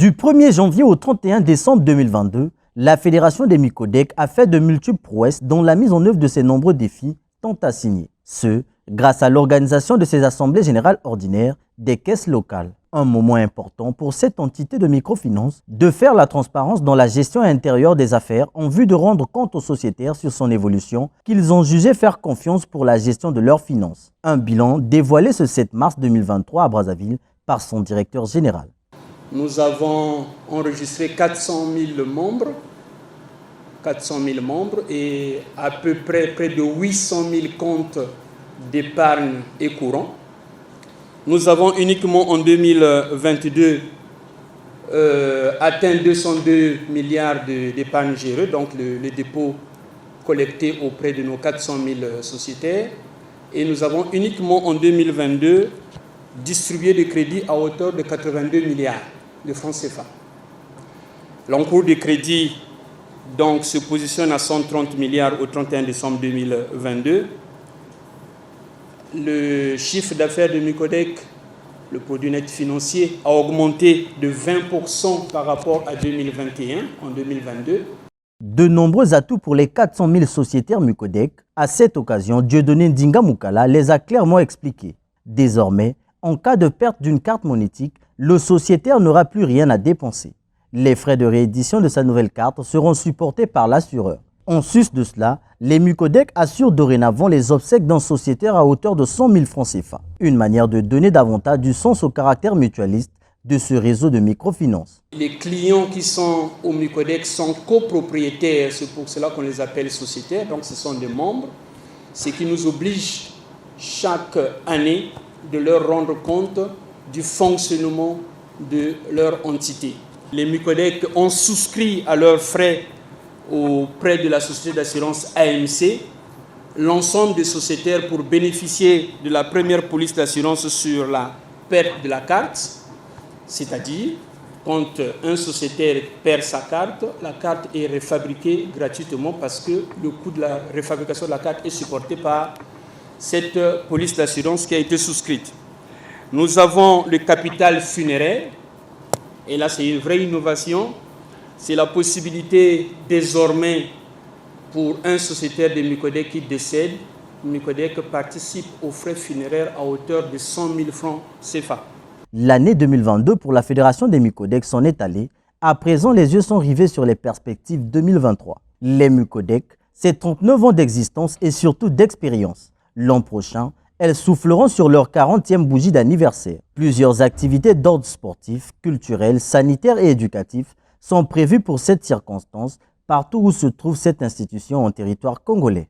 Du 1er janvier au 31 décembre 2022, la Fédération des Micodec a fait de multiples prouesses dont la mise en œuvre de ces nombreux défis tend à signer. Ce, grâce à l'organisation de ces assemblées générales ordinaires des caisses locales. Un moment important pour cette entité de microfinance de faire la transparence dans la gestion intérieure des affaires en vue de rendre compte aux sociétaires sur son évolution qu'ils ont jugé faire confiance pour la gestion de leurs finances. Un bilan dévoilé ce 7 mars 2023 à Brazzaville par son directeur général. Nous avons enregistré 400 000 membres et à peu près de 800 000 comptes d'épargne et courant. Nous avons uniquement en 2022 atteint 202 milliards d'épargne gérée, donc les dépôts collectés auprès de nos 400 000 sociétaires. Et nous avons uniquement en 2022 distribué des crédits à hauteur de 82 milliards de francs CFA. L'encours des crédits donc, se positionne à 130 milliards au 31 décembre 2022. Le chiffre d'affaires de Micodec, le produit net financier, a augmenté de 20% par rapport à 2021, en 2022. De nombreux atouts pour les 400 000 sociétaires Micodec. À cette occasion, Dieudonné Ndinga Moukala les a clairement expliqués. Désormais, en cas de perte d'une carte monétique, le sociétaire n'aura plus rien à dépenser. Les frais de réédition de sa nouvelle carte seront supportés par l'assureur. En sus de cela, les Micodec assurent dorénavant les obsèques d'un sociétaire à hauteur de 100 000 francs CFA. Une manière de donner davantage du sens au caractère mutualiste de ce réseau de microfinance. Les clients qui sont au Micodec sont copropriétaires, c'est pour cela qu'on les appelle sociétaires, donc ce sont des membres, ce qui nous oblige chaque année de leur rendre compte du fonctionnement de leur entité. Les Micodec ont souscrit à leurs frais auprès de la société d'assurance AMC l'ensemble des sociétaires pour bénéficier de la première police d'assurance sur la perte de la carte, c'est-à-dire quand un sociétaire perd sa carte est refabriquée gratuitement parce que le coût de la refabrication de la carte est supporté par cette police d'assurance qui a été souscrite. Nous avons le capital funéraire, et là c'est une vraie innovation, c'est la possibilité désormais pour un sociétaire de Micodec qui décède, Micodec participe aux frais funéraires à hauteur de 100 000 francs CFA. L'année 2022 pour la Fédération des Micodec s'en est allée. À présent, les yeux sont rivés sur les perspectives 2023. Les Micodec, c'est 39 ans d'existence et surtout d'expérience. L'an prochain, elles souffleront sur leur 40e bougie d'anniversaire. Plusieurs activités d'ordre sportif, culturel, sanitaire et éducatif sont prévues pour cette circonstance partout où se trouve cette institution en territoire congolais.